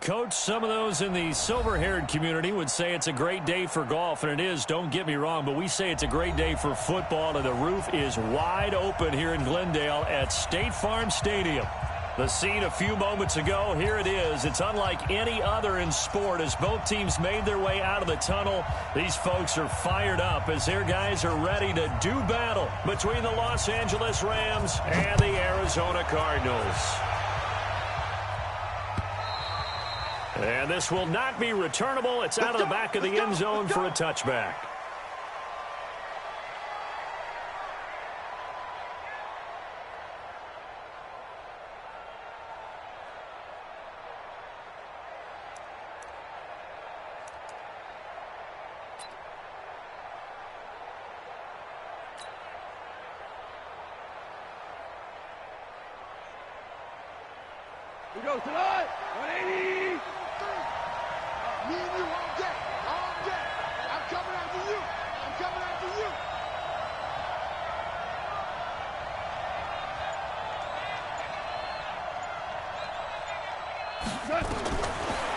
Coach, some of those in the silver-haired community would say it's a great day for golf, and it is, don't get me wrong, but we say it's a great day for football, and the roof is wide open here in Glendale at State Farm Stadium. The scene a few moments ago, here it is. It's unlike any other in sport as both teams made their way out of the tunnel. These folks are fired up as their guys are ready to do battle between the Los Angeles Rams and the Arizona Cardinals. And this will not be returnable. It's out of the back of the end zone for a touchback. We go tonight. 180. Me and you all day. All day. I'm coming after you. I'm coming after you.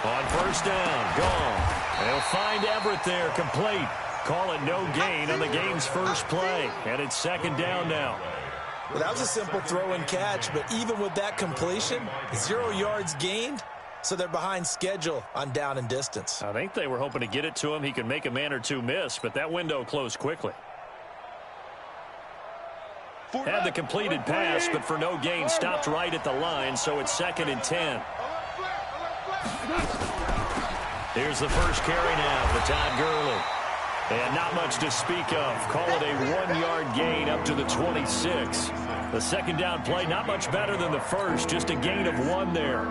On first down, gone. They'll find Everett there, complete. Call it no gain on the game's first play. And it's second down now. Well, that was a simple throw and catch, but even with that completion, 0 yards gained, so they're behind schedule on down and distance. I think they were hoping to get it to him. He could make a man or two miss, but that window closed quickly. Had the completed pass, but for no gain, stopped right at the line, so it's 2nd and 10. Here's the first carry now for Todd Gurley. And not much to speak of. Call it a 1-yard gain up to the 26. The second down play, not much better than the first, just a gain of 1 there.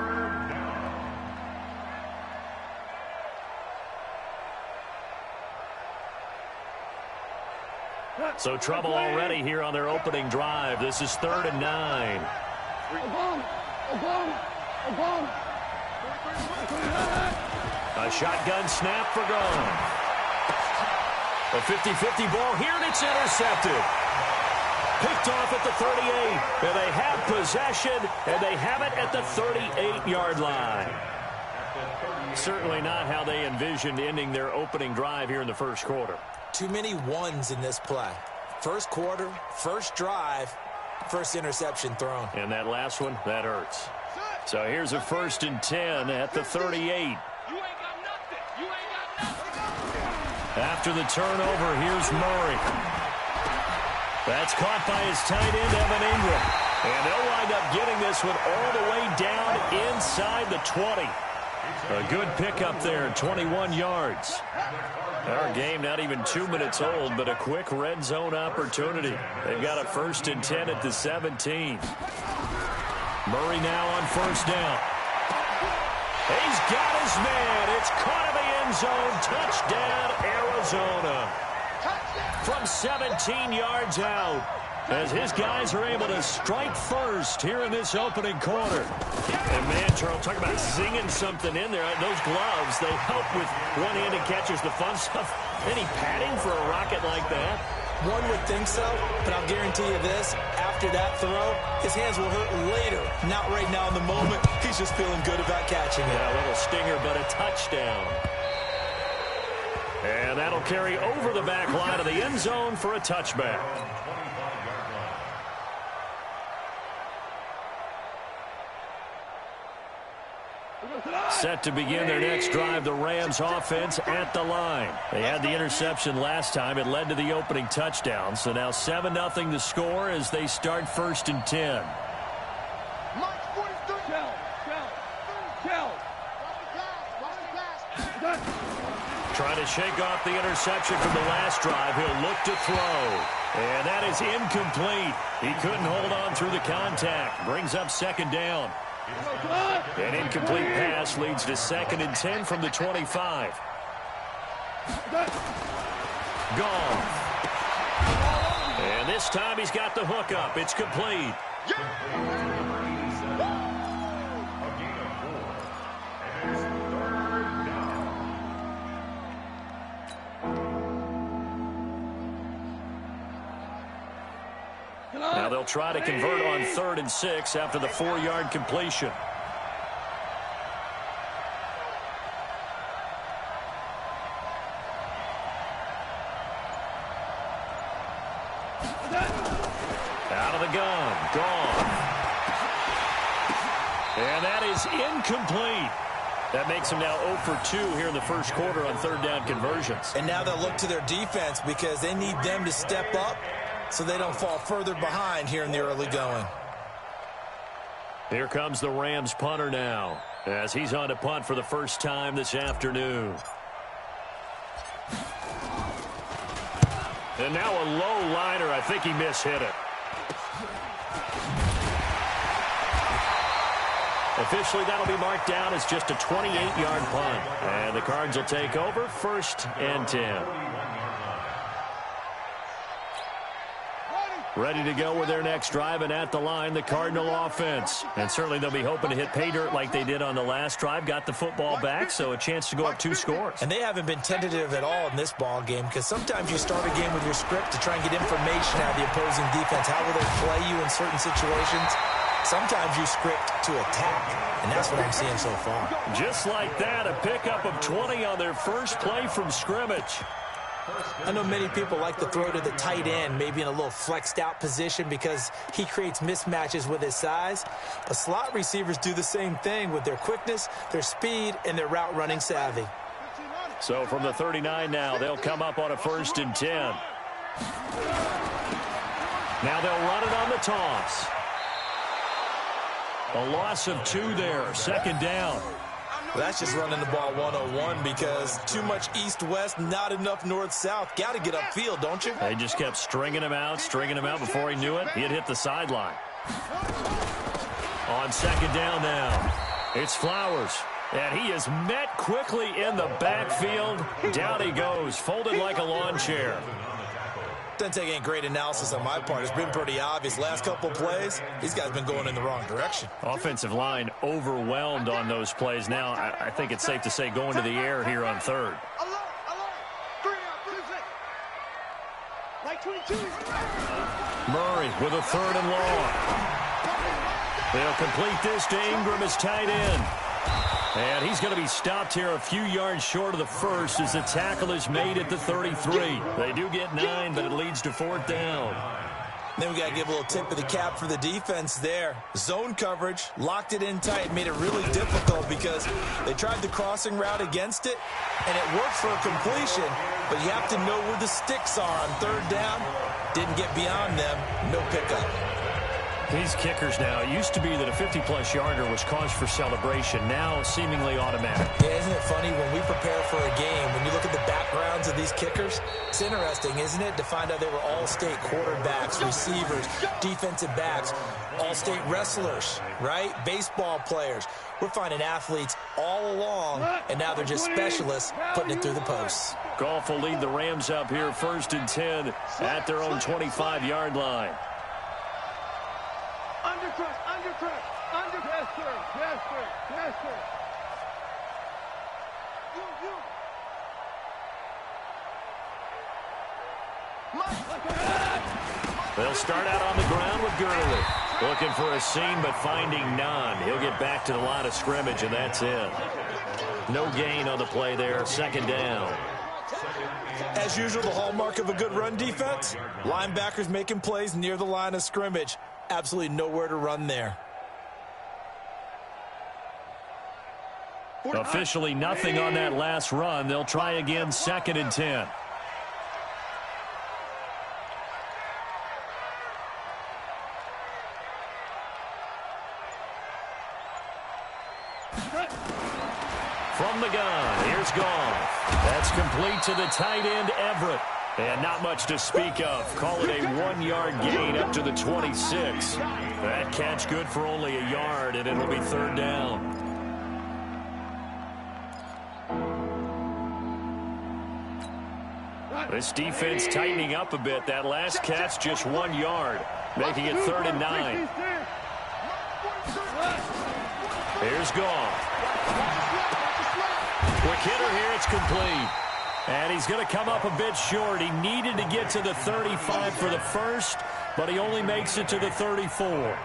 So trouble already here on their opening drive. This is 3rd and 9. A shotgun snap for Gone. A 50-50 ball here, and it's intercepted. Picked off at the 38. And they have possession, and they have it at the 38-yard line. Certainly not how they envisioned ending their opening drive here in the first quarter. Too many ones in this play. First quarter, first drive, first interception thrown. And that last one, that hurts. So here's a 1st and 10 at the 38. After the turnover, here's Murray. That's caught by his tight end, Evan Ingram. And they'll wind up getting this one all the way down inside the 20. A good pickup there, 21 yards. Our game not even 2 minutes old, but a quick red zone opportunity. They've got a 1st and 10 at the 17. Murray now on first down. He's got his man. It's caught in the end zone. Touchdown, Arizona. From 17 yards out, as his guys are able to strike first here in this opening quarter. And man, Charles, talk about zinging something in there. Those gloves, they help with one-handed catches, the fun stuff. Any padding for a rocket like that? One would think so, but I'll guarantee you this. After that throw, his hands will hurt later. Not right now in the moment. He's just feeling good about catching it. Yeah, a little stinger, but a touchdown. And that'll carry over the back line of the end zone for a touchback. Set to begin their next drive, the Rams offense at the line. They had the interception last time. It led to the opening touchdown. So now 7-0 to score as they start 1st and 10. Trying to shake off the interception from the last drive. He'll look to throw. And that is incomplete. He couldn't hold on through the contact. Brings up 2nd down. An incomplete pass leads to 2nd and 10 from the 25. Gone. And this time he's got the hook up. It's complete. Now they'll try to convert on 3rd and 6 after the 4-yard completion. Out of the gun. Gone. And that is incomplete. That makes them now 0 for 2 here in the first quarter on third down conversions. And now they'll look to their defense because they need them to step up so they don't fall further behind here in the early going. Here comes the Rams punter now as he's on to punt for the first time this afternoon. And now a low liner. I think he mishit it. Officially, that'll be marked down as just a 28-yard punt. And the Cards will take over, 1st and 10. Ready to go with their next drive, and at the line, the Cardinal offense. And certainly they'll be hoping to hit pay dirt like they did on the last drive. Got the football back, so a chance to go up 2 scores. And they haven't been tentative at all in this ball game because sometimes you start a game with your script to try and get information out of the opposing defense. How will they play you in certain situations? Sometimes you script to attack, and that's what I'm seeing so far. Just like that, a pickup of 20 on their first play from scrimmage. I know many people like to throw to the tight end, maybe in a little flexed out position because he creates mismatches with his size. But slot receivers do the same thing with their quickness, their speed, and their route running savvy. So from the 39 now, they'll come up on a 1st and 10. Now they'll run it on the toss. A loss of 2 there, 2nd down. Well, that's just running the ball 101 because too much east-west, not enough north-south. Got to get upfield, don't you? They just kept stringing him out before he knew it. He had hit the sideline. On 2nd down now, it's Flowers. And he is met quickly in the backfield. Down he goes, folded like a lawn chair. Doesn't take any great analysis on my part. It's been pretty obvious. Last couple of plays, these guys been going in the wrong direction. Offensive line overwhelmed on those plays. Now, I think it's safe to say going to the air here on 3rd. Murray with a 3rd and long. They'll complete this to Ingram as tight end. And he's going to be stopped here a few yards short of the 1st as the tackle is made at the 33. They do get 9, but it leads to 4th down. Then we got to give a little tip of the cap for the defense there. Zone coverage, locked it in tight, made it really difficult because they tried the crossing route against it, and it worked for a completion, but you have to know where the sticks are on 3rd down. Didn't get beyond them, no pickup. These kickers now, it used to be that a 50-plus yarder was cause for celebration. Now seemingly automatic. Yeah, isn't it funny when we prepare for a game, when you look at the backgrounds of these kickers, it's interesting, isn't it, to find out they were all-state quarterbacks, receivers, defensive backs, all-state wrestlers, right? Baseball players. We're finding athletes all along, and now they're just specialists putting it through the posts. Goff will lead the Rams up here 1st and 10 at their own 25-yard line. Yes, sir. Yes, sir. Yes, sir. They'll start out on the ground with Gurley. Looking for a seam, but finding none. He'll get back to the line of scrimmage, and that's it. No gain on the play there. 2nd down. As usual, the hallmark of a good run defense, linebackers making plays near the line of scrimmage. Absolutely nowhere to run there. Officially nothing on that last run. They'll try again, 2nd and 10. From the gun, here's Goff. That's complete to the tight end, Everett. And not much to speak of. Call it a 1-yard gain up to the 26. That catch good for only a yard, and it'll be 3rd down. This defense tightening up a bit. That last catch just 1 yard, making it 3rd and 9. Here's Goff. Quick hitter here, it's complete. And he's going to come up a bit short. He needed to get to the 35 for the first, but he only makes it to the 34.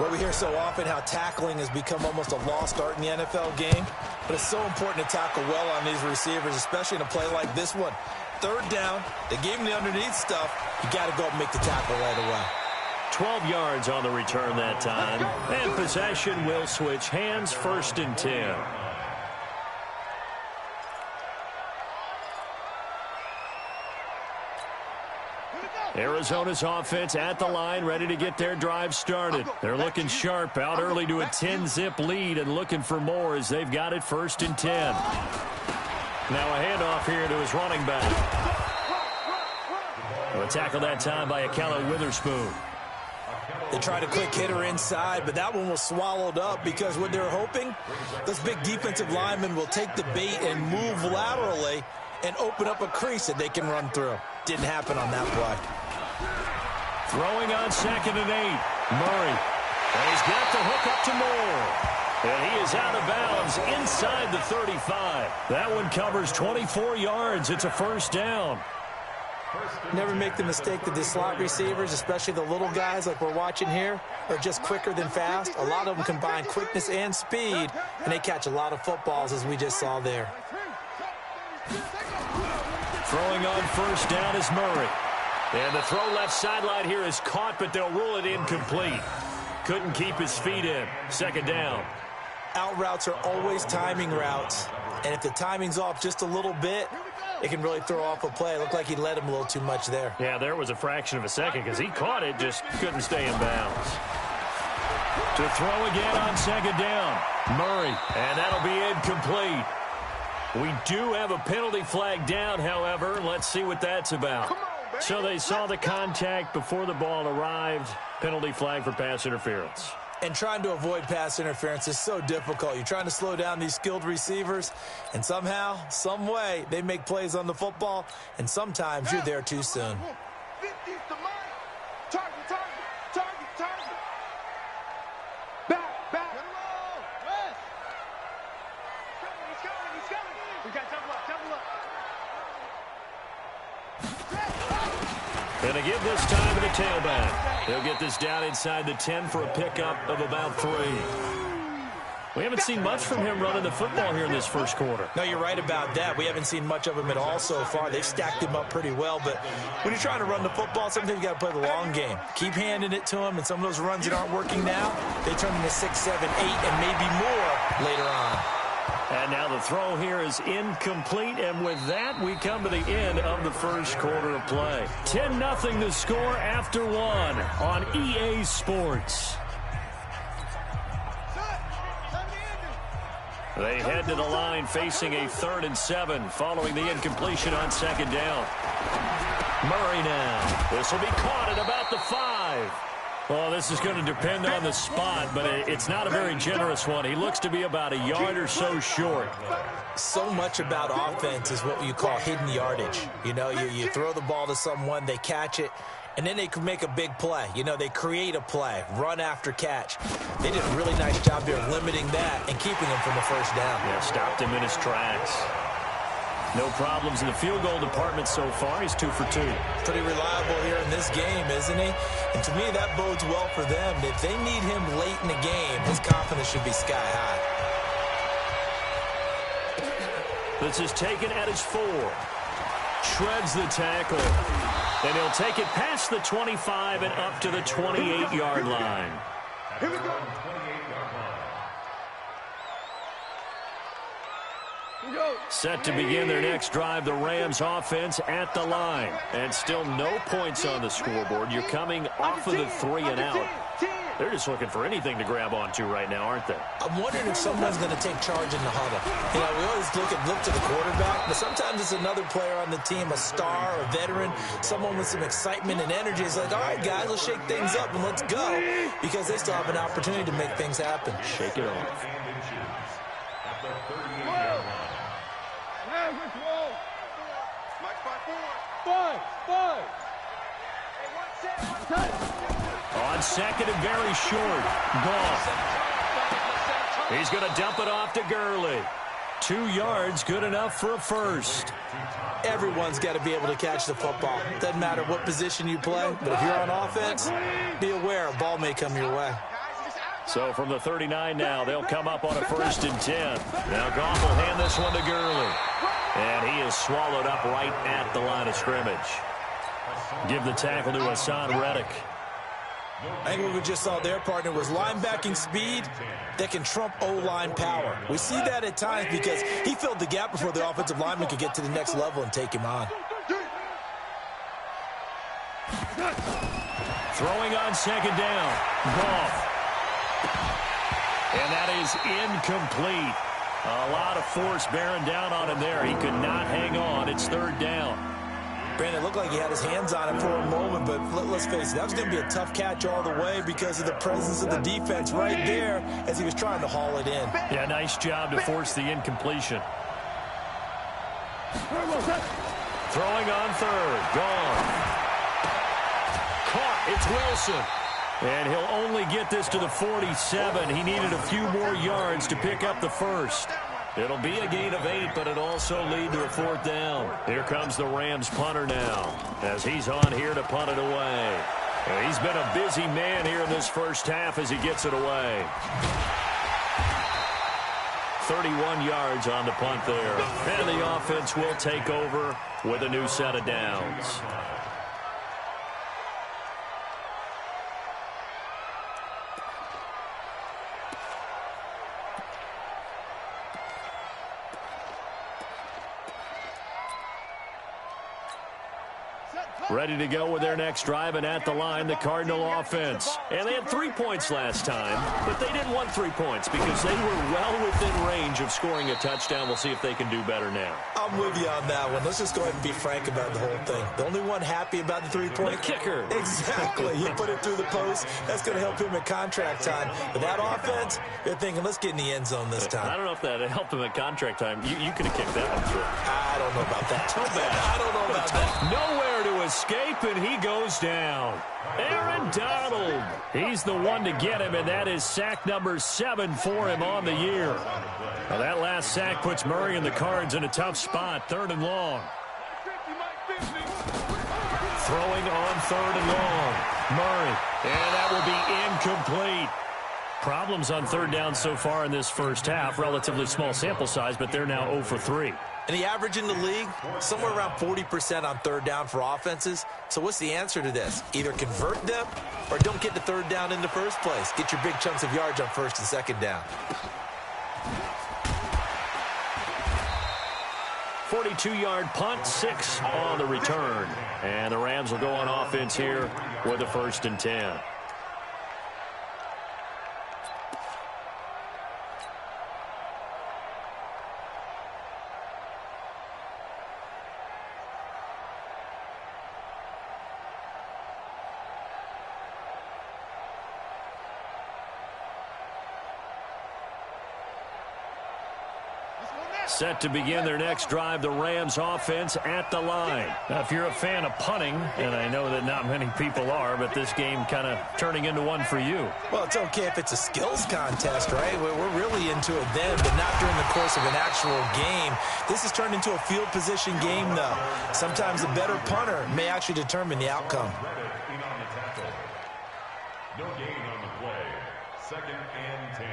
Well, we hear so often how tackling has become almost a lost art in the NFL game, but it's so important to tackle well on these receivers, especially in a play like this one. 3rd down, they gave him the underneath stuff. You got to go up and make the tackle right away. 12 yards on the return that time. And possession will switch hands, 1st and 10. Arizona's offense at the line, ready to get their drive started. They're looking sharp, out early to a 10-zip lead and looking for more as they've got it 1st and 10. Now a handoff here to his running back. A tackle that time by Akella Witherspoon. They tried a quick hitter inside, but that one was swallowed up because what they're hoping, this big defensive lineman will take the bait and move laterally and open up a crease that they can run through. Didn't happen on that play. Throwing on 2nd and 8. Murray. And he's got the hook up to Moore. And he is out of bounds inside the 35. That one covers 24 yards. It's a 1st down. Never make the mistake that the slot receivers, especially the little guys like we're watching here, are just quicker than fast. A lot of them combine quickness and speed, and they catch a lot of footballs, as we just saw there. Throwing on 1st down is Murray. And the throw left sideline here is caught, but they'll rule it incomplete. Couldn't keep his feet in. 2nd down. Out routes are always timing routes, and if the timing's off just a little bit, it can really throw off a play. It looked like he led him a little too much there. Yeah, there was a fraction of a second because he caught it, just couldn't stay in bounds. To throw again on 2nd down. Murray, and that'll be incomplete. We do have a penalty flag down, however. Let's see what that's about. So they saw the contact before the ball arrived. Penalty flag for pass interference. And trying to avoid pass interference is so difficult. You're trying to slow down these skilled receivers, and somehow, some way, they make plays on the football, and sometimes you're there too soon. Going to give this time to the tailback. He'll get this down inside the 10 for a pickup of about 3. We haven't seen much from him running the football here in this 1st quarter. No, you're right about that. We haven't seen much of him at all so far. They've stacked him up pretty well, but when you're trying to run the football, sometimes you got to play the long game. Keep handing it to him, and some of those runs that aren't working now, they turn into 6, 7, 8, and maybe more later on. And now the throw here is incomplete, and with that, we come to the end of the 1st quarter of play. 10-0 the score after 1 on EA Sports. They head to the line facing a 3rd and 7 following the incompletion on 2nd down. Murray now. This will be caught at about the 5. Well, this is going to depend on the spot, but it's not a very generous one. He looks to be about a yard or so short. So much about offense is what you call hidden yardage. You know, you throw the ball to someone, they catch it, and then they can make a big play. You know, they create a play, run after catch. They did a really nice job there limiting that and keeping him from the 1st down. Yeah, stopped him in his tracks. No problems in the field goal department so far. He's 2 for 2. Pretty reliable here in this game, isn't he? And to me, that bodes well for them. If they need him late in the game, his confidence should be sky high. This is taken at his 4. Shreds the tackle. And he'll take it past the 25 and up to the 28-yard line. Here we go. Set to begin their next drive, the Rams offense at the line. And still no points on the scoreboard. You're coming off of the 3 and out. They're just looking for anything to grab onto right now, aren't they? I'm wondering if someone's going to take charge in the huddle. You know, we always look to the quarterback, but sometimes it's another player on the team, a star, a veteran, someone with some excitement and energy. It's like, all right, guys, let's shake things up and let's go, because they still have an opportunity to make things happen. Shake it off. On 2nd and very short. Goff. He's going to dump it off to Gurley. 2 yards, good enough for a 1st. Everyone's got to be able to catch the football. Doesn't matter what position you play, but if you're on offense, be aware a ball may come your way. So from the 39 now, they'll come up on a 1st and 10. Now Goff will hand this one to Gurley. And he is swallowed up right at the line of scrimmage. Give the tackle to Hassan Reddick. I think what we just saw there, partner, was linebacking speed that can trump O-line power. We see that at times because he filled the gap before the offensive lineman could get to the next level and take him on. Throwing on second down. Goff. And that is incomplete. A lot of force bearing down on him there. He could not hang on. It's third down. Brandon, it looked like he had his hands on it for a moment, but let's face it, that was going to be a tough catch all the way because of the presence of the defense right there as he was trying to haul it in. Yeah, nice job to force the incompletion. Throwing on third. Gone. Caught. It's Wilson. And he'll only get this to the 47. He needed a few more yards to pick up the first. It'll be a gain of 8, but it'll also lead to a fourth down. Here comes the Rams punter now as he's on here to punt it away. And he's been a busy man here in this first half as he gets it away. 31 yards on the punt there. And the offense will take over with a new set of downs. Ready to go with their next drive, and at the line, the Cardinal offense. And they had 3 points last time, but they didn't want 3 points because they were well within range of scoring a touchdown. We'll see if they can do better now. I'm with you on that one. Let's just go ahead and be frank about the whole thing. The only one happy about the 3-point? The kicker. Exactly. He put it through the post. That's going to help him at contract time. But that offense, they're thinking, let's get in the end zone this time. I don't know if that helped him at contract time. You could have kicked that one through. I don't know about that. Too bad. I don't know about that. Nowhere to escape, and he goes down. Aaron Donald. He's the one to get him, and that is sack number 7 for him on the year. Now that last sack puts Murray and the Cards in a tough spot. 3rd and long. Throwing on 3rd and long. Murray. And that will be incomplete. Problems on 3rd down so far in this first half. Relatively small sample size, but they're now 0 for 3. And the average in the league, somewhere around 40% on 3rd down for offenses. So what's the answer to this? Either convert them or don't get to 3rd down in the first place. Get your big chunks of yards on 1st and 2nd down. 42-yard punt, 6 on the return. And the Rams will go on offense here with a 1st and 10. Set to begin their next drive, the Rams offense at the line. Now, if you're a fan of punting, and I know that not many people are, but this game kind of turning into one for you. Well, it's okay if it's a skills contest, right? We're really into it then, but not during the course of an actual game. This has turned into a field position game, though. Sometimes a better punter may actually determine the outcome. No gain on the play. 2nd and 10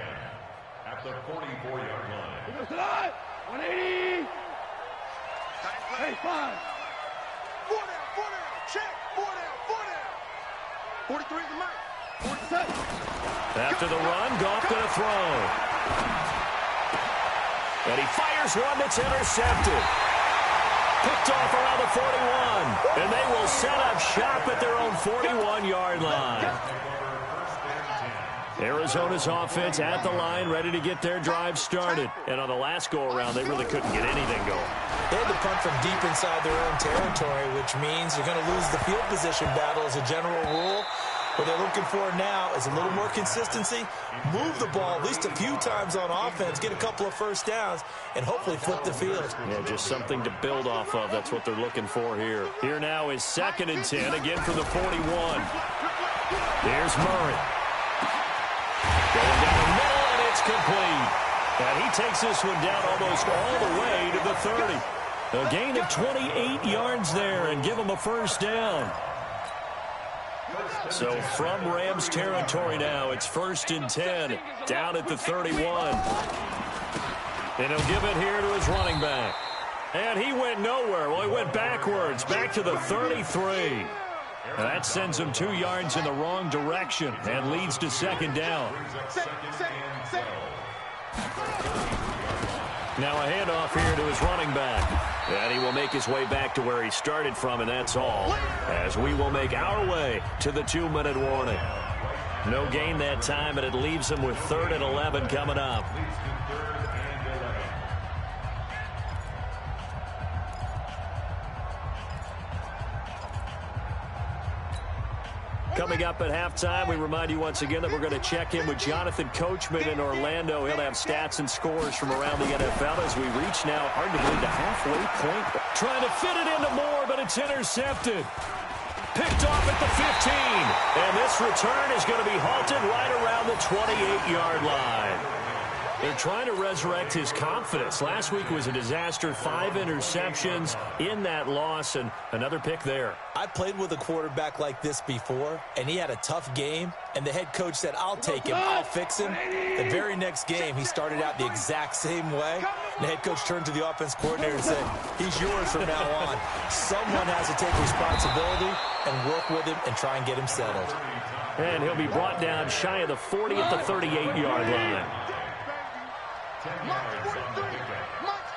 at the 44-yard line. 180. Hey, 5. 4 down, check. 4 down. 43 is the mark. 47. After the run, Goff going to throw. And he fires one that's intercepted. Picked off around the 41. And they will set up shop at their own 41-yard line. Arizona's offense at the line, ready to get their drive started. And on the last go-around, they really couldn't get anything going. They had to punt from deep inside their own territory, which means they're going to lose the field position battle as a general rule. What they're looking for now is a little more consistency, move the ball at least a few times on offense, get a couple of 1st downs, and hopefully flip the field. Yeah, just something to build off of. That's what they're looking for here. Here now is 2nd and 10, again from the 41. Here's Murray. Going down the middle, and it's complete. And he takes this one down almost all the way to the 30. A gain of 28 yards there and give him a 1st down. So from Rams territory now, it's 1st and 10 down at the 31. And he'll give it here to his running back. And he went nowhere. Well, he went backwards, back to the 33. That sends him 2 yards in the wrong direction and leads to second down. Now a handoff here to his running back. And he will make his way back to where he started from, and that's all. As we will make our way to the 2-minute warning. No gain that time, and it leaves him with 3rd and 11 coming up. Coming up at halftime, we remind you once again that we're going to check in with Jonathan Coachman in Orlando. He'll have stats and scores from around the NFL as we reach now, hard to believe, the halfway point. Trying to fit it into Moore, but it's intercepted. Picked off at the 15. And this return is going to be halted right around the 28-yard line. They're trying to resurrect his confidence. Last week was a disaster. 5 interceptions in that loss, and another pick there. I played with a quarterback like this before, and he had a tough game, and the head coach said, I'll take him, I'll fix him. The very next game, he started out the exact same way. The head coach turned to the offense coordinator and said, he's yours from now on. Someone has to take responsibility and work with him and try and get him settled. And he'll be brought down shy of the 40 at the 38-yard line. 10 yards on the pickup.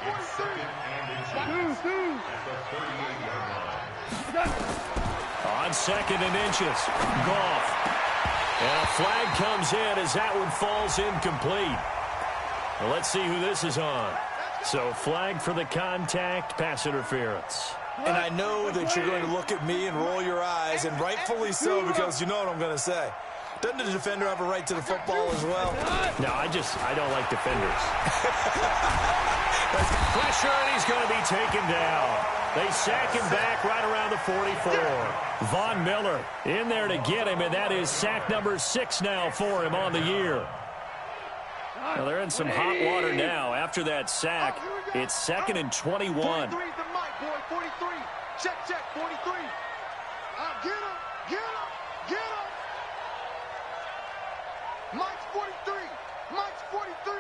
It's 2nd and inches. At the 38-yard line. On 2nd and inches, Goff. And a flag comes in as that one falls incomplete. Well, let's see who this is on. So flag for the contact, pass interference. And I know that you're going to look at me and roll your eyes, and rightfully so, because you know what I'm going to say. Doesn't the defender have a right to the football as well? No, I don't like defenders. Pressure, and he's going to be taken down. They sack him back right around the 44. Von Miller in there to get him, and that is sack number 6 now for him on the year. Now they're in some hot water now. After that sack, it's 2nd and 21. 43 the mic, boy, 43. Check, 43. Get him, get him, get him. Mike's 43. Mike's 43.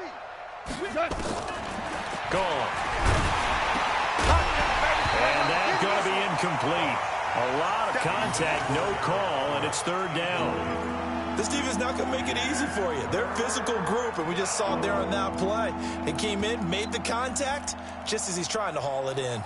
Gone. And that's going to be incomplete. A lot of contact, no call, and it's 3rd down. This defense not going to make it easy for you. They're a physical group, and we just saw it there on that play. They came in, made the contact, just as he's trying to haul it in.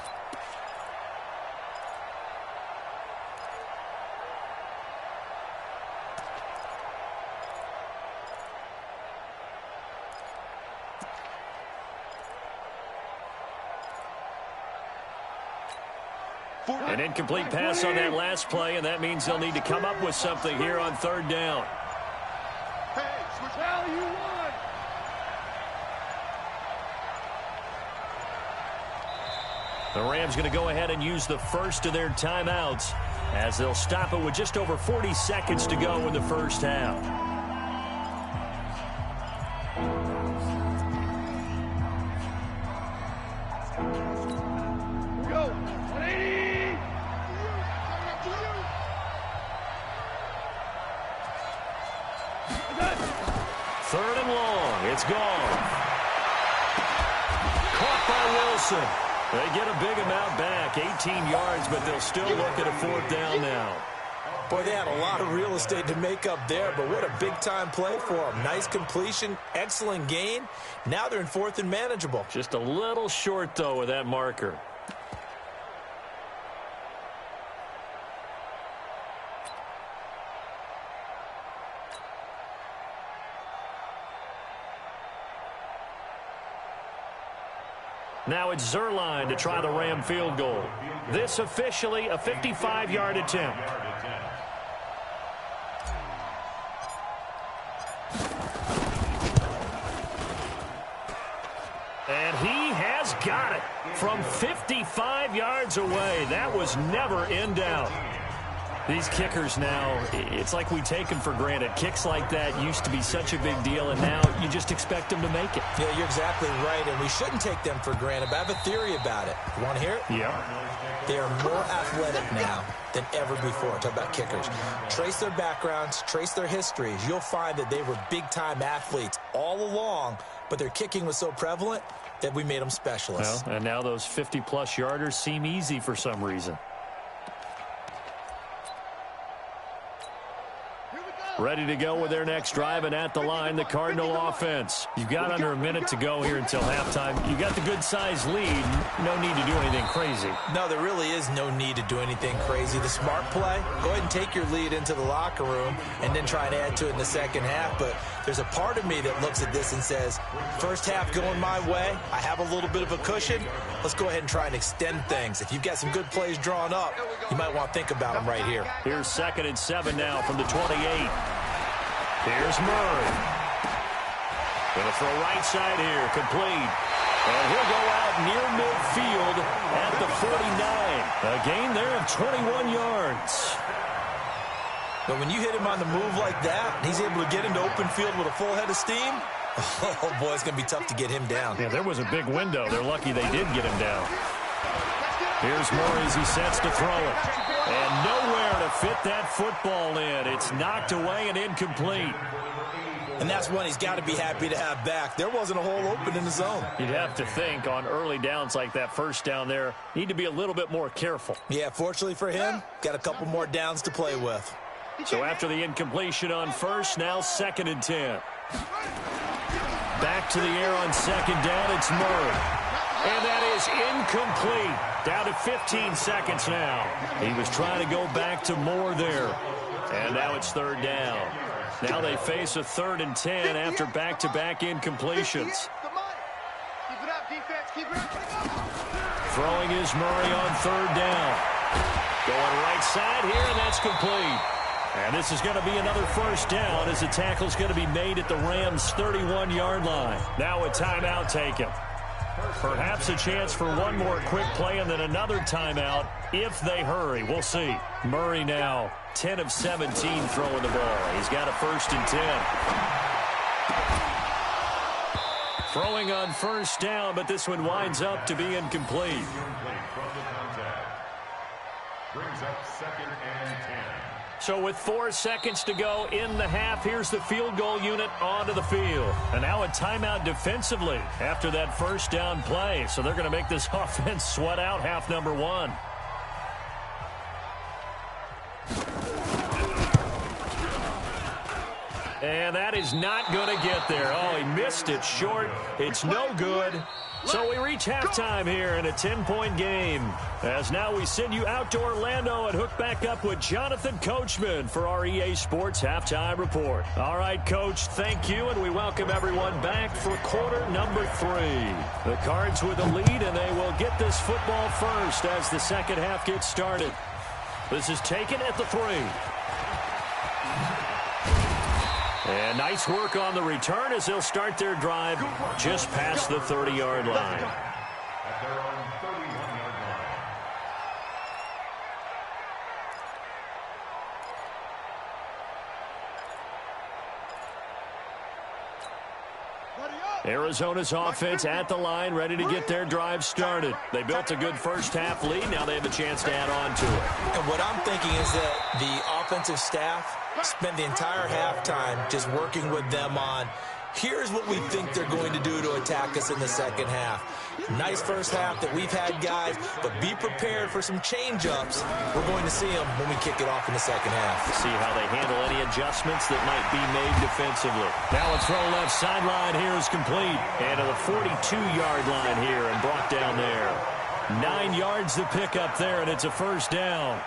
An incomplete pass on that last play, and that means they'll need to come up with something here on 3rd down. Hey, switch how you want. The Rams going to go ahead and use the first of their timeouts as they'll stop it with just over 40 seconds to go in the first half. Third and long. It's gone. Caught by Wilson. They get a big amount back, 18 yards, but they'll still look at a 4th down now. Boy, they had a lot of real estate to make up there, but what a big-time play for them. Nice completion, excellent gain. Now they're in 4th and manageable. Just a little short, though, with that marker. Now it's Zerline to try the Ram field goal. This officially a 55-yard attempt. And he has got it from 55 yards away. That was never in doubt. These kickers now, it's like we take them for granted. Kicks like that used to be such a big deal, and now you just expect them to make it. Yeah, you're exactly right, and we shouldn't take them for granted, but I have a theory about it. You want to hear it? Yeah. They are more athletic now than ever before. Talk about kickers. Trace their backgrounds, trace their histories. You'll find that they were big-time athletes all along, but their kicking was so prevalent that we made them specialists. Well, and now those 50-plus yarders seem easy for some reason. Ready to go with their next drive, and at the line, the Cardinal offense. You've got under a minute to go here until halftime. You got the good-sized lead. No need to do anything crazy. No, there really is no need to do anything crazy. The smart play, go ahead and take your lead into the locker room and then try and add to it in the second half. But there's a part of me that looks at this and says, first half going my way, I have a little bit of a cushion. Let's go ahead and try and extend things. If you've got some good plays drawn up, you might want to think about them right here. Here's 2nd and 7 now from the 28. Here's Murray. Going to throw right side here, complete. And he'll go out near midfield at the 49. A gain there of 21 yards. But when you hit him on the move like that, he's able to get into open field with a full head of steam, oh, boy, it's going to be tough to get him down. Yeah, there was a big window. They're lucky they did get him down. Here's Murray as he sets to throw it. And nowhere to fit that football in. It's knocked away and incomplete. And that's one he's got to be happy to have back. There wasn't a hole open in the zone. You'd have to think on early downs like that first down there, need to be a little bit more careful. Yeah, fortunately for him, got a couple more downs to play with. So after the incompletion on first, now 2nd and 10. Back to the air on 2nd down, it's Murray. And that is incomplete. Down to 15 seconds now. He was trying to go back to Moore there. And now it's 3rd down. Now they face a 3rd and 10 after back-to-back incompletions. Throwing is Murray on 3rd down. Going right side here, and that's complete. And this is going to be another first down as the tackle's going to be made at the Rams' 31-yard line. Now a timeout taken. Perhaps a chance for one more quick play and then another timeout if they hurry. We'll see. Murray now 10 of 17 throwing the ball. He's got a 1st and 10. Throwing on 1st down, but this one winds up to be incomplete. Brings up 2nd and 10. So with 4 seconds to go in the half, here's the field goal unit onto the field. And now a timeout defensively after that first down play. So they're going to make this offense sweat out half number 1. And that is not going to get there. Oh, he missed it short. It's no good. So we reach halftime here in a 10-point game. As now we send you out to Orlando and hook back up with Jonathan Coachman for our EA Sports Halftime Report. All right, Coach, thank you, and we welcome everyone back for quarter number 3. The Cards with the lead, and they will get this football first as the second half gets started. This is taken at the 3. And nice work on the return as they'll start their drive just past the 30-yard line. At their own 31-yard line. Arizona's offense at the line, ready to get their drive started. They built a good first half lead. Now they have a chance to add on to it. And what I'm thinking is that the offensive staff spend the entire halftime just working with them on, here's what we think they're going to do to attack us in the second half. Nice first half that we've had, guys, but be prepared for some change-ups. We're going to see them when we kick it off in the second half. See how they handle any adjustments that might be made defensively. Now a throw left sideline here is complete. And to the 42-yard line here and brought down there. 9 yards to pick up there, and it's a first down.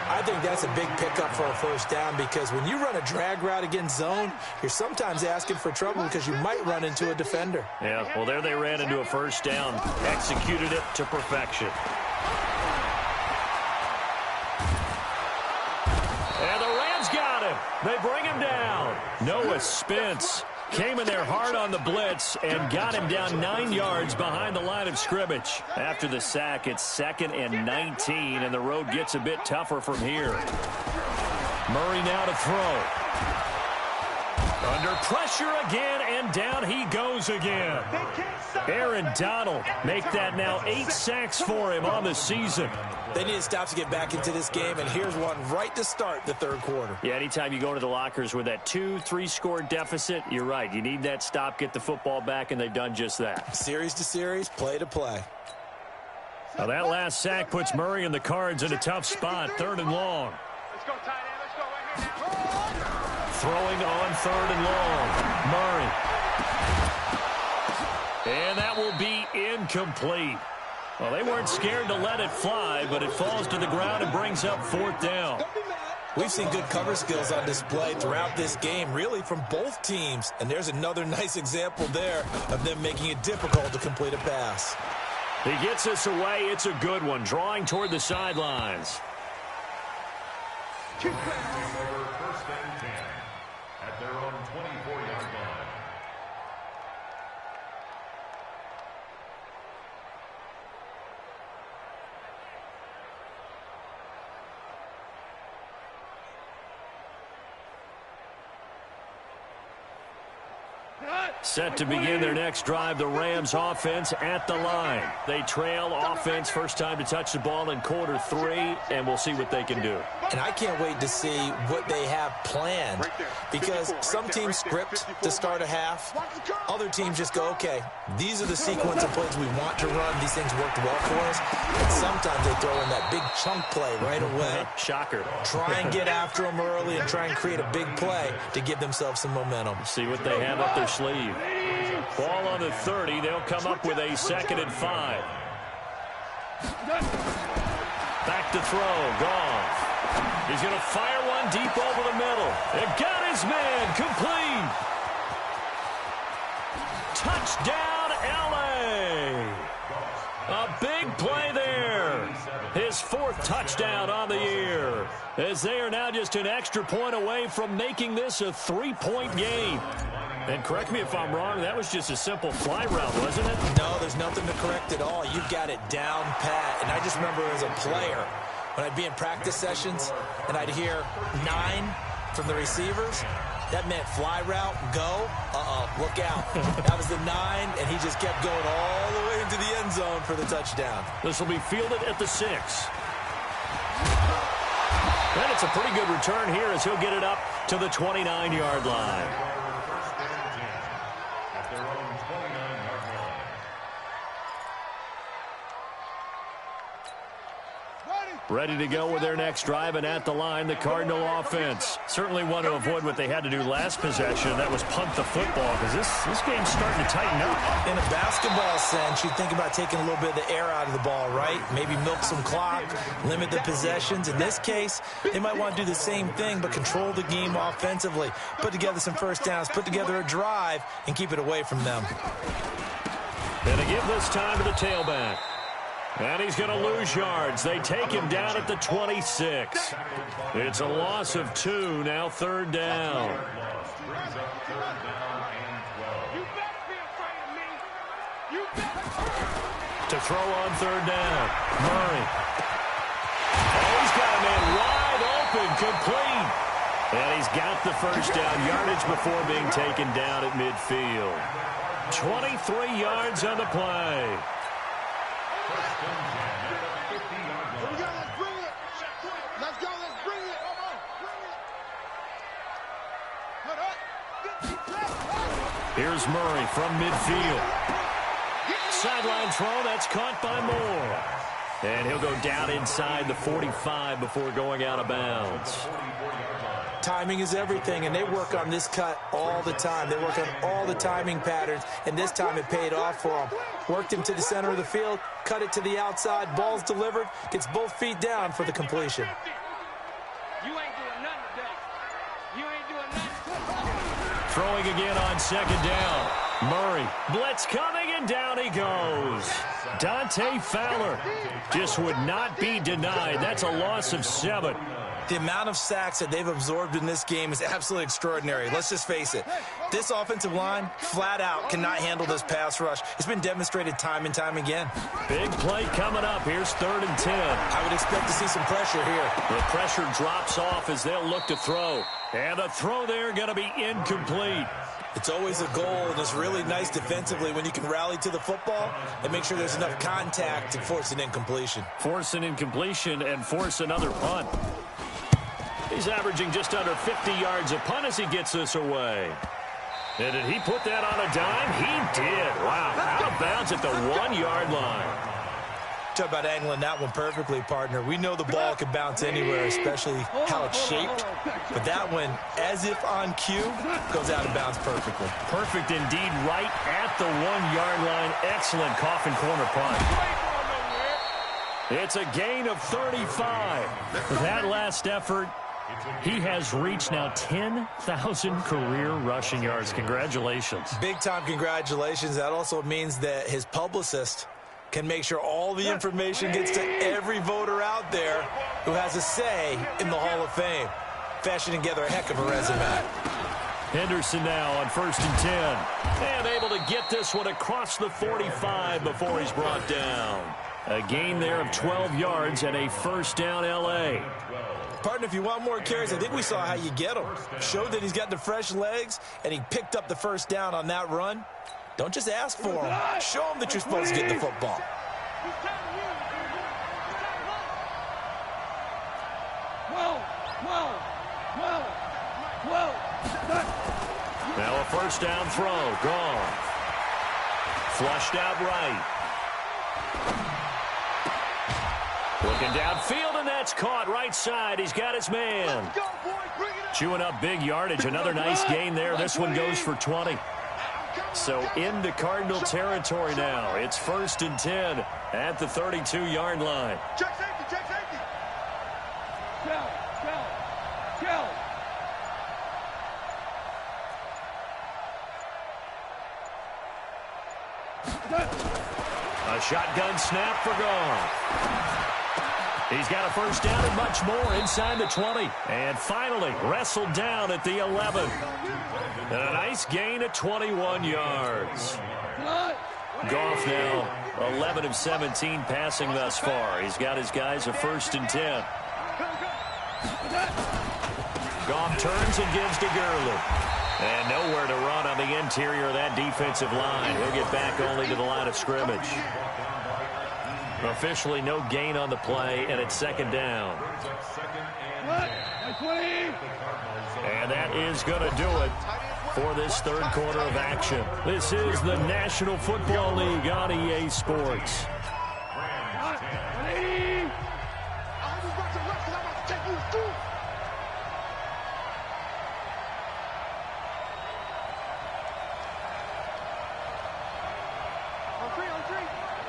I think that's a big pickup for a first down because when you run a drag route against zone, you're sometimes asking for trouble because you might run into a defender. Yeah, well, there they ran into a first down. Executed it to perfection. And the Rams got him. They bring him down. Noah Spence came in there hard on the blitz and got him down 9 yards behind the line of scrimmage. After the sack, it's 2nd and 19, and the road gets a bit tougher from here. Murray now to throw. Under pressure again, and down he goes again. Aaron Donald make that now 8 sacks for him on the season. They need to stop to get back into this game, and here's one right to start the third quarter. Yeah, anytime you go into the lockers with that 2-3 score deficit, you're right. You need that stop, get the football back, and they've done just that. Series to series, play to play. Now that last sack puts Murray and the Cards in a tough spot, 3rd and long. Let's go, tight end. Let's go right here now. Throwing on 3rd and long. Murray. And that will be incomplete. Well, they weren't scared to let it fly, but it falls to the ground and brings up 4th down. We've seen good cover skills on display throughout this game, really from both teams. And there's another nice example there of them making it difficult to complete a pass. He gets us away. It's a good one, drawing toward the sidelines. First and 10 at their own 24-yard line. Set to begin their next drive, the Rams offense at the line. They trail offense, first time to touch the ball in quarter 3, and we'll see what they can do. And I can't wait to see what they have planned, because some teams script to start a half. Other teams just go, okay, these are the sequence of plays we want to run. These things worked well for us. And sometimes they throw in that big chunk play right away. Shocker. Try and get after them early and try and create a big play to give themselves some momentum. See what they have up their sleeve. Ball on the 30. They'll come up with a 2nd and 5. Back to throw. Goff. He's going to fire one deep over the middle. It got his man. Complete. Touchdown, L.A. A big play there. His 4th touchdown on the year, as they are now just an extra point away from making this a 3-point game. And correct me if I'm wrong, that was just a simple fly route, wasn't it? No, there's nothing to correct at all. You've got it down pat. And I just remember as a player, when I'd be in practice sessions and I'd hear 9 from the receivers, that meant fly route, go, look out. That was the 9, and he just kept going all the way into the end zone for the touchdown. This will be fielded at the 6. And it's a pretty good return here as he'll get it up to the 29-yard line. Ready to go with their next drive, and at the line, the Cardinal offense. Certainly want to avoid what they had to do last possession. That was punt the football, because this game's starting to tighten up. In a basketball sense, you think about taking a little bit of the air out of the ball, right? Maybe milk some clock, limit the possessions. In this case, they might want to do the same thing, but control the game offensively. Put together some first downs, put together a drive, and keep it away from them. And to give this time to the tailback. And he's going to lose yards. They take him down at the 26. It's a loss of 2, now 3rd down. To throw on 3rd down, Murray. Oh, he's got a man wide open, complete. And he's got the first down, yardage before being taken down at midfield. 23 yards on the play. Here's Murray from midfield. Sideline throw, that's caught by Moore. And he'll go down inside the 45 before going out of bounds. Timing is everything, and they work on this cut all the time. They work on all the timing patterns, and this time it paid off for them. Worked him to the center of the field, cut it to the outside, ball's delivered, gets both feet down for the completion. You ain't doing nothing today. You ain't doing nothing. Throwing again on 2nd down. Murray, blitz coming, and down he goes. Dante Fowler just would not be denied. That's a loss of 7. The amount of sacks that they've absorbed in this game is absolutely extraordinary. Let's just face it. This offensive line, flat out, cannot handle this pass rush. It's been demonstrated time and time again. Big play coming up. Here's 3rd and 10. I would expect to see some pressure here. The pressure drops off as they'll look to throw. And the throw there going to be incomplete. It's always a goal, and it's really nice defensively when you can rally to the football and make sure there's enough contact to force an incompletion. Force an incompletion and force another punt. He's averaging just under 50 yards a punt as he gets this away. And did he put that on a dime? He did. Wow. Out of bounds at the 1-yard line. Talk about angling that one perfectly, partner. We know the ball can bounce anywhere, especially how it's shaped. But that one, as if on cue, goes out of bounds perfectly. Perfect indeed, right at the 1-yard line. Excellent coffin corner punt. It's a gain of 35. With that last effort, he has reached now 10,000 career rushing yards. Congratulations. Big-time congratulations. That also means that his publicist can make sure all the information gets to every voter out there who has a say in the Hall of Fame. Fashioning together a heck of a resume. Henderson now on 1st and 10. And able to get this one across the 45 before he's brought down. A gain there of 12 yards and a first down L.A. Partner, if you want more carries, I think we saw how you get him. Showed that he's got the fresh legs, and he picked up the first down on that run. Don't just ask for him. Show him that you're supposed to get the football. Now a first down throw. Gone. Flushed out right. Looking downfield, and that's caught right side. He's got his man. Chewing up big yardage. Another nice gain there. This one goes for 20. So into Cardinal territory now. It's 1st and 10 at the 32-yard line. Check safety, check safety. Kill. A shotgun snap for Goff. He's got a first down and much more inside the 20. And finally wrestled down at the 11. And a nice gain of 21 yards. Goff now 11 of 17 passing thus far. He's got his guys a 1st and 10. Goff turns and gives to Gurley. And nowhere to run on the interior of that defensive line. He'll get back only to the line of scrimmage. Officially no gain on the play, and it's 2nd down. And that is going to do it for this 3rd quarter of action. This is the National Football League on EA Sports.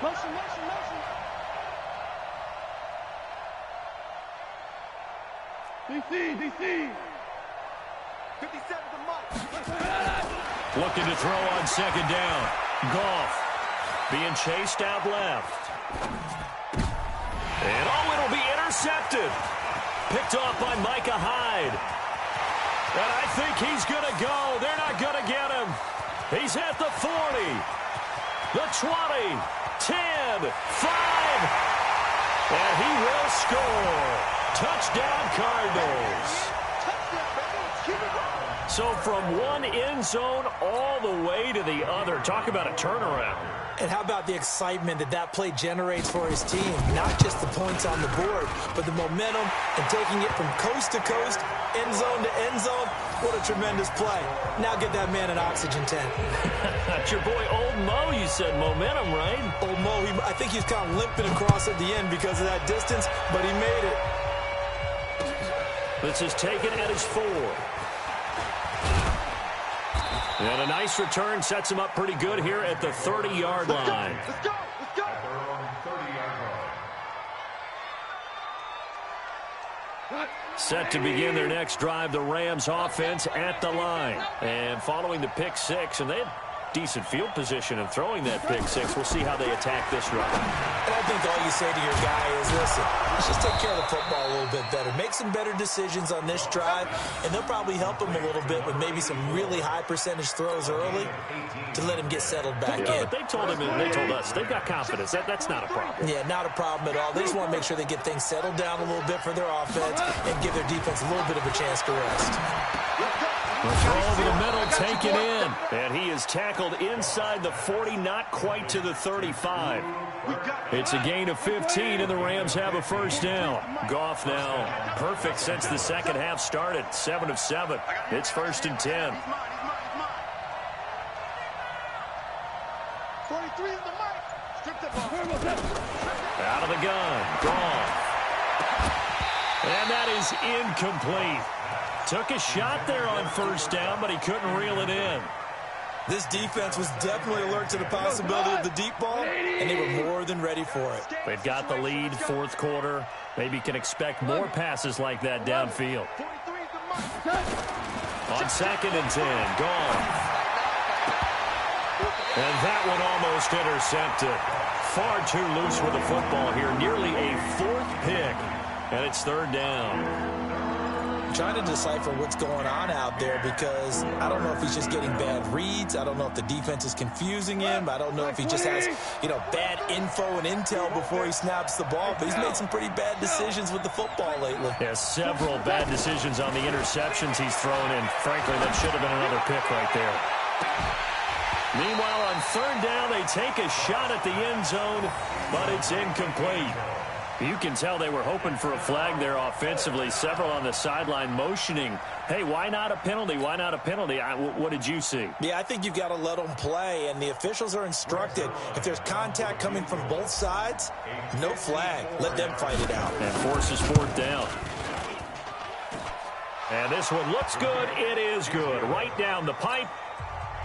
Motion. DC. 57 to Mike. Looking to throw on 2nd down. Goff being chased out left. And it'll be intercepted. Picked off by Micah Hyde. And I think he's going to go. They're not going to get him. He's at the 40. The 20. 10. 5. And he will score. Touchdown, Cardinals. So from one end zone all the way to the other. Talk about a turnaround. And how about the excitement that play generates for his team? Not just the points on the board, but the momentum and taking it from coast to coast, end zone to end zone. What a tremendous play. Now get that man an oxygen tank. That's your boy Old Mo, you said. Momentum, right? Old Mo, I think he's kind of limping across at the end because of that distance, but he made it. This is taken at his 4. And a nice return sets him up pretty good here at the 30-yard line. Let's go. Set to begin their next drive, the Rams offense at the line. And following the pick 6, and they had decent field position in throwing that pick 6. We'll see how they attack this run. And I think all you say to your guy is, listen, let's just take care of the football a little bit better. Make some better decisions on this drive, and they'll probably help him a little bit with maybe some really high percentage throws early to let him get settled back in. But they told him and they told us they've got confidence. That's not a problem. Yeah, not a problem at all. They just want to make sure they get things settled down a little bit for their offense and give their defense a little bit of a chance to rest. The throw over the middle taken in. And he is tackled inside the 40, not quite to the 35. It's a gain of 15, and the Rams have a first down. Goff now perfect since the second half started. 7 of 7. It's 1st and 10. 43 in the mic. Out of the gun. Gone. And that is incomplete. Took a shot there on first down, but he couldn't reel it in. This defense was definitely alert to the possibility of the deep ball, and they were more than ready for it. They've got the lead, fourth quarter. Maybe can expect more passes like that downfield. On 2nd and 10, gone. And that one almost intercepted. Far too loose with the football here. Nearly a 4th pick, and it's 3rd down. Trying to decipher what's going on out there because I don't know if he's just getting bad reads. I don't know if the defense is confusing him. I don't know if he just has, bad info and intel before he snaps the ball. But he's made some pretty bad decisions with the football lately. Yeah, several bad decisions on the interceptions he's thrown in. Frankly, that should have been another pick right there. Meanwhile, on 3rd down, they take a shot at the end zone, but it's incomplete. You can tell they were hoping for a flag there offensively. Several on the sideline motioning, hey, why not a penalty? Why not a penalty? What did you see? Yeah, I think you've got to let them play, and the officials are instructed. If there's contact coming from both sides, no flag. Let them fight it out. And forces 4th down. And this one looks good. It is good. Right down the pipe.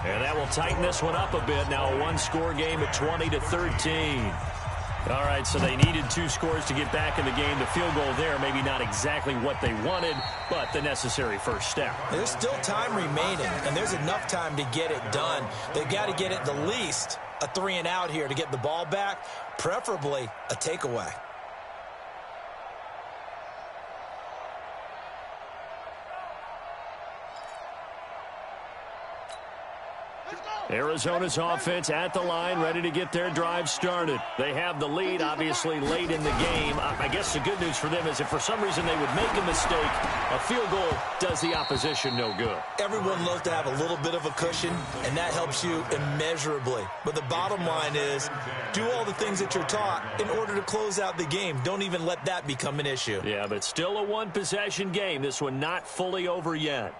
And that will tighten this one up a bit. Now a one-score game at 20-13. All right, so they needed 2 scores to get back in the game. The field goal there, maybe not exactly what they wanted, but the necessary first step. There's still time remaining, and there's enough time to get it done. They've got to get it the least a 3-and-out here to get the ball back, preferably a takeaway. Arizona's offense at the line, ready to get their drive started. They have the lead, obviously, late in the game. I guess the good news for them is if for some reason they would make a mistake, a field goal does the opposition no good. Everyone loves to have a little bit of a cushion, and that helps you immeasurably. But the bottom line is, do all the things that you're taught in order to close out the game. Don't even let that become an issue. Yeah, but still a one-possession game. This one not fully over yet.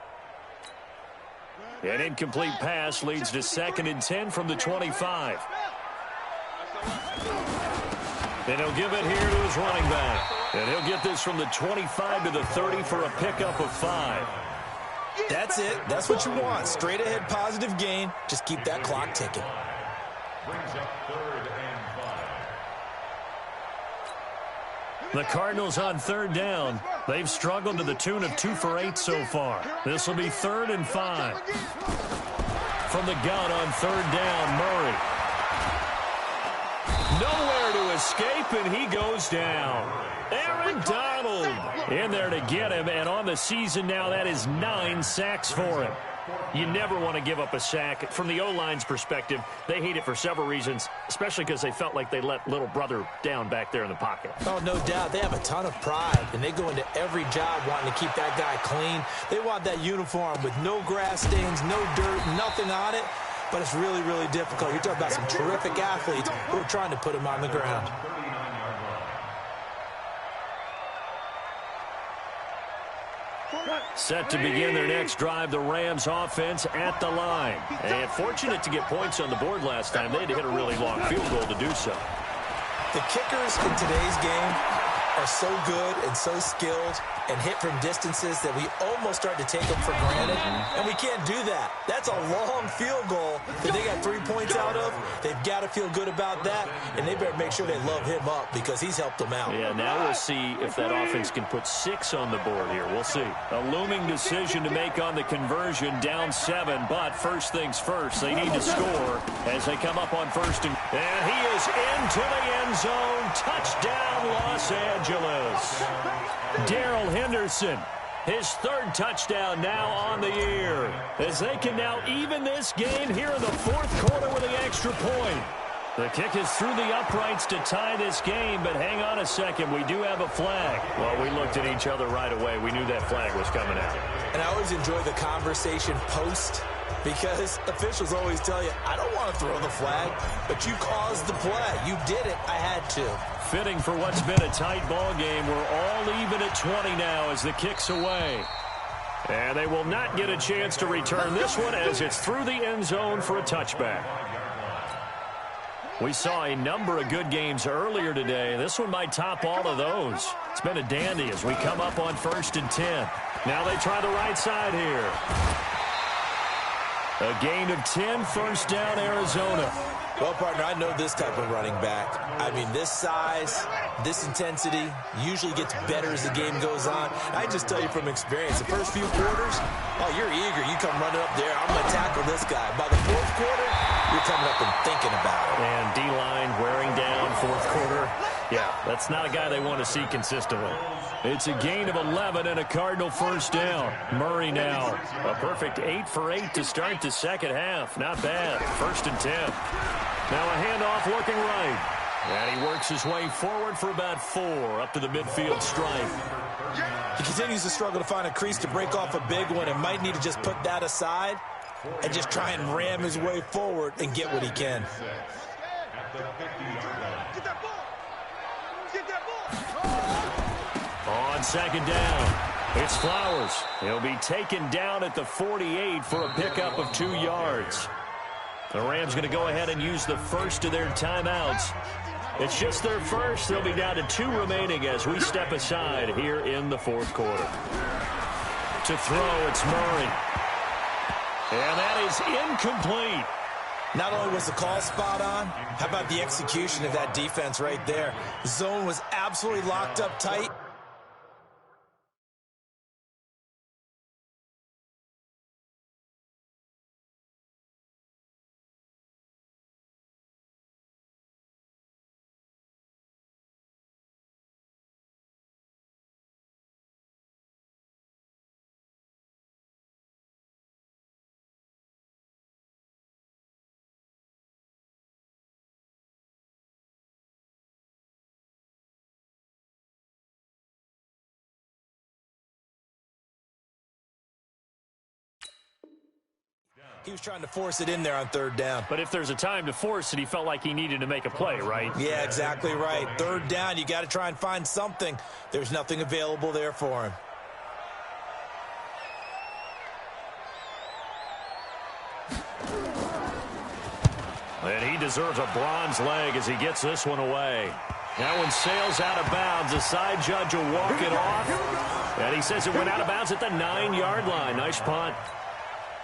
An incomplete pass leads to 2nd and 10 from the 25. And he'll give it here to his running back. And he'll get this from the 25 to the 30 for a pickup of 5. That's it. That's what you want. Straight ahead positive gain. Just keep that clock ticking. Brings up 3rd and 5. The Cardinals on 3rd down. They've struggled to the tune of 2 for 8 so far. This will be 3rd and 5. From the gun on 3rd down, Murray. Nowhere to escape, and he goes down. Aaron Donald in there to get him, and on the season now, that is 9 sacks for him. You never want to give up a sack. From the O-line's perspective, they hate it for several reasons, especially because they felt like they let little brother down back there in the pocket. Oh, no doubt. They have a ton of pride, and they go into every job wanting to keep that guy clean. They want that uniform with no grass stains, no dirt, nothing on it. But it's really, really difficult. You're talking about some terrific athletes who are trying to put him on the ground. Set to begin their next drive, the Rams offense at the line. And fortunate to get points on the board last time. They had to hit a really long field goal to do so. The kickers in today's game are so good and so skilled and hit from distances that we almost start to take them for granted, and we can't do that. That's a long field goal that they got 3 points out of. They've got to feel good about that, and they better make sure they love him up because he's helped them out. Yeah, now we'll see if that offense can put 6 on the board here. We'll see. A looming decision to make on the conversion, down 7, but first things first, they need to score as they come up on 1st and he is into the end zone. Touchdown, Los Angeles. Darrell Henderson, his 3rd touchdown now on the year, as they can now even this game here in the 4th quarter with an extra point. The kick is through the uprights to tie this game, but hang on a second, we do have a flag. Well, we looked at each other right away. We knew that flag was coming out. And I always enjoy the conversation post, because officials always tell you, I don't want to throw the flag, but you caused the play. You did it. I had to. Fitting for what's been a tight ball game. We're all even at 20 now as the kick's away. And they will not get a chance to return this one as it's through the end zone for a touchback. We saw a number of good games earlier today. This one might top all of those. It's been a dandy as we come up on 1st and 10. Now they try the right side here. A gain of 10, first down, Arizona. Well, partner, I know this type of running back. I mean, this size, this intensity usually gets better as the game goes on. I just tell you from experience, the first few quarters, oh, you're eager. You come running up there. I'm going to tackle this guy. By the fourth quarter, you're coming up and thinking about it. And D-line wearing down fourth quarter. Yeah, that's not a guy they want to see consistently. It's a gain of 11 and a Cardinal first down. Murray now. A perfect 8 for 8 to start the second half. Not bad. 1st and 10. Now a handoff looking right. And he works his way forward for about 4 up to the midfield stripe. He continues to struggle to find a crease to break off a big one and might need to just put that aside and just try and ram his way forward and get what he can. On second down, it's Flowers. He'll be taken down at the 48 for a pickup of 2 yards. The Rams going to go ahead and use the first of their timeouts. It's just their first. They'll be down to 2 remaining as we step aside here in the fourth quarter. To throw, it's Murray. And that is incomplete. Not only was the call spot on, how about the execution of that defense right there? The zone was absolutely locked up tight. He was trying to force it in there on 3rd down. But if there's a time to force it, he felt like he needed to make a play, right? Yeah, exactly right. 3rd down, you got to try and find something. There's nothing available there for him. And he deserves a bronze leg as he gets this one away. That one sails out of bounds. The side judge will walk it off. And he says it went out of bounds at the 9-yard line. Nice punt.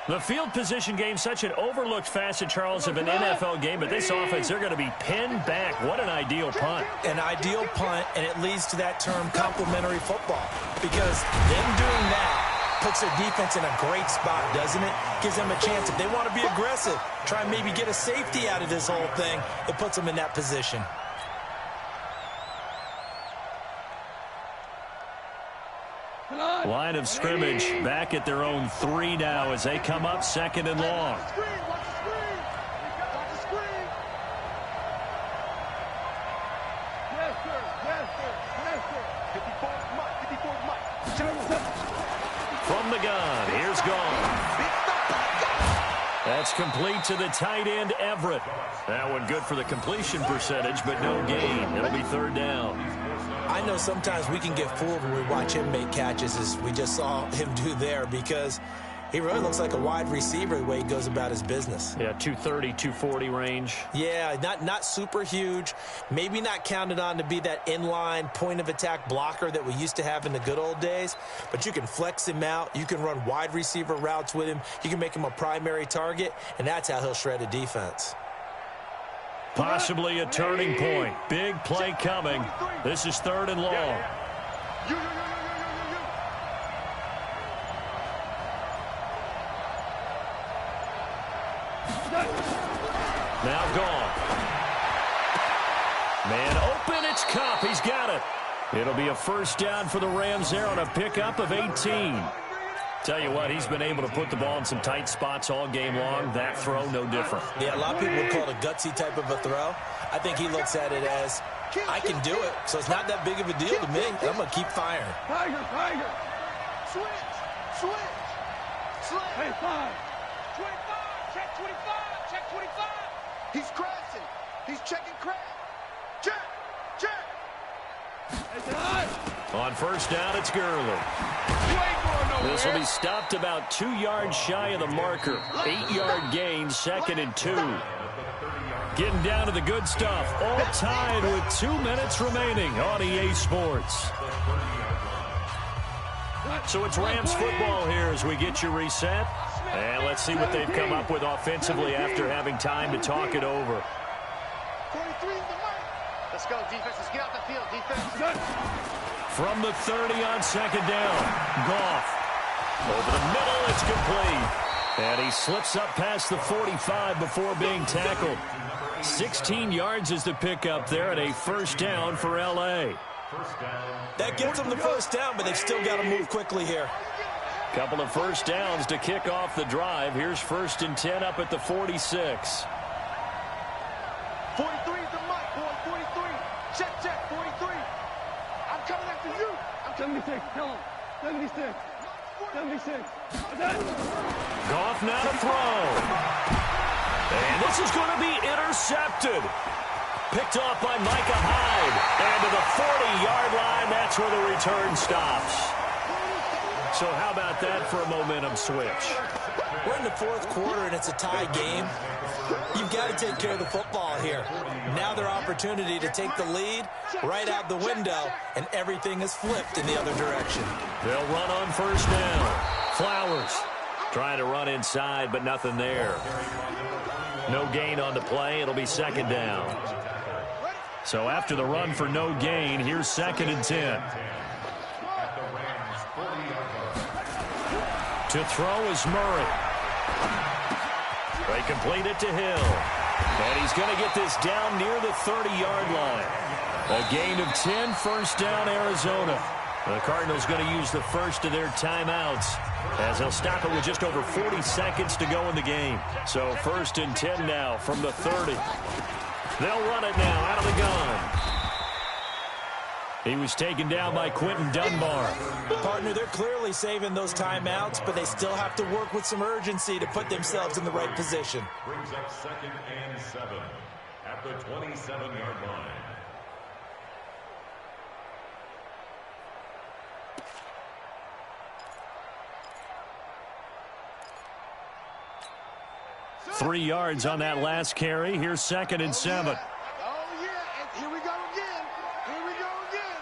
The field position game, such an overlooked facet, Charles, of an NFL game, but this offense, they're going to be pinned back. What an ideal punt. An ideal punt, and it leads to that term complementary football, because them doing that puts their defense in a great spot, doesn't it? Gives them a chance. If they want to be aggressive, try and maybe get a safety out of this whole thing, it puts them in that position. Line of scrimmage back at their own 3 now as they come up 2nd and long. From the gun, here's gone. That's complete to the tight end, Everett. That one good for the completion percentage, but no gain. It'll be 3rd down. I know sometimes we can get fooled when we watch him make catches, as we just saw him do there, because he really looks like a wide receiver the way he goes about his business. Yeah, 230, 240 range. Yeah, not super huge. Maybe not counted on to be that inline point-of-attack blocker that we used to have in the good old days, but you can flex him out. You can run wide receiver routes with him. You can make him a primary target, and that's how he'll shred a defense. Possibly a turning point. Big play coming. This is 3rd and long. Now gone. Man open, it's Cup. He's got it. It'll be a first down for the Rams there on a pickup of 18. Tell you what, he's been able to put the ball in some tight spots all game long. That throw, no different. Yeah, a lot of people would call it a gutsy type of a throw. I think he looks at it as, I can do it, so it's not that big of a deal to me. I'm going to keep firing. Tiger. Switch. Hey, 5. 25. Check 25. He's crashing. He's checking crash. Check. On first down, it's Gurley. This will be stopped about 2 yards shy of the marker. 8-yard gain, 2nd and 2. Getting down to the good stuff. All tied with 2 minutes remaining on EA Sports. So it's Rams football here as we get you reset. And let's see what they've come up with offensively after having time to talk it over. Let's go, defense. Let's get out the field, defense. From the 30 on second down, Goff. Over the middle, it's complete. And he slips up past the 45 before being tackled. 16 yards is the pickup there and a first down for L.A. That gets them the first down, but they've still got to move quickly here. Couple of first downs to kick off the drive. Here's 1st and 10 up at the 46. 43 is the mic, boy. 43. Check, 43. I'm coming after you. I'm 76. Tell him. 76. 76. Goff now to throw. And this is going to be intercepted. Picked off by Micah Hyde. And to the 40-yard line, that's where the return stops. So how about that for a momentum switch? We're in the 4th quarter, and it's a tie game. You've got to take care of the football here. Now their opportunity to take the lead right out the window, and everything is flipped in the other direction. They'll run on first down. Flowers trying to run inside, but nothing there. No gain on the play. It'll be second down. So after the run for no gain, here's 2nd and 10. To throw is Murray. They complete it to Hill. And he's going to get this down near the 30-yard line. A gain of 10, first down, Arizona. The Cardinals going to use the first of their timeouts as they'll stop it with just over 40 seconds to go in the game. So 1st and 10 now from the 30. They'll run it now out of the gun. He was taken down by Quentin Dunbar. Partner, they're clearly saving those timeouts, but they still have to work with some urgency to put themselves in the right position. Brings up 2nd and 7 at the 27-yard line. Three yards on that last carry. Here's 2nd and 7. Oh, yeah. And here we go again. Here we go again.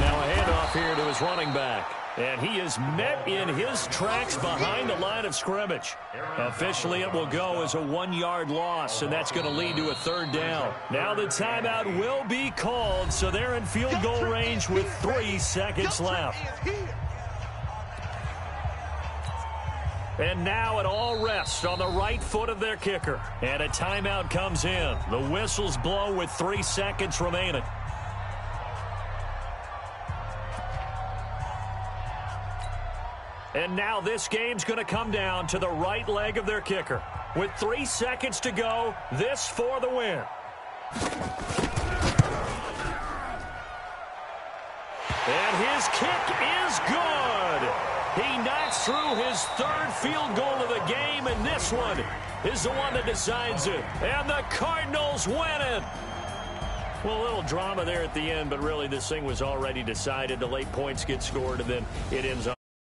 Now a handoff here to his running back. And he is met in his tracks behind the line of scrimmage. Officially, it will go as a 1-yard loss, and that's going to lead to a 3rd down. Now the timeout will be called, so they're in field goal range with 3 seconds left. And now it all rests on the right foot of their kicker. And a timeout comes in. The whistles blow with 3 seconds remaining. And now this game's going to come down to the right leg of their kicker. With 3 seconds to go, this for the win. And his kick is good. He knocks through his 3rd field goal of the game, and this one is the one that decides it. And the Cardinals win it. Well, a little drama there at the end, but really this thing was already decided. The late points get scored, and then it ends up.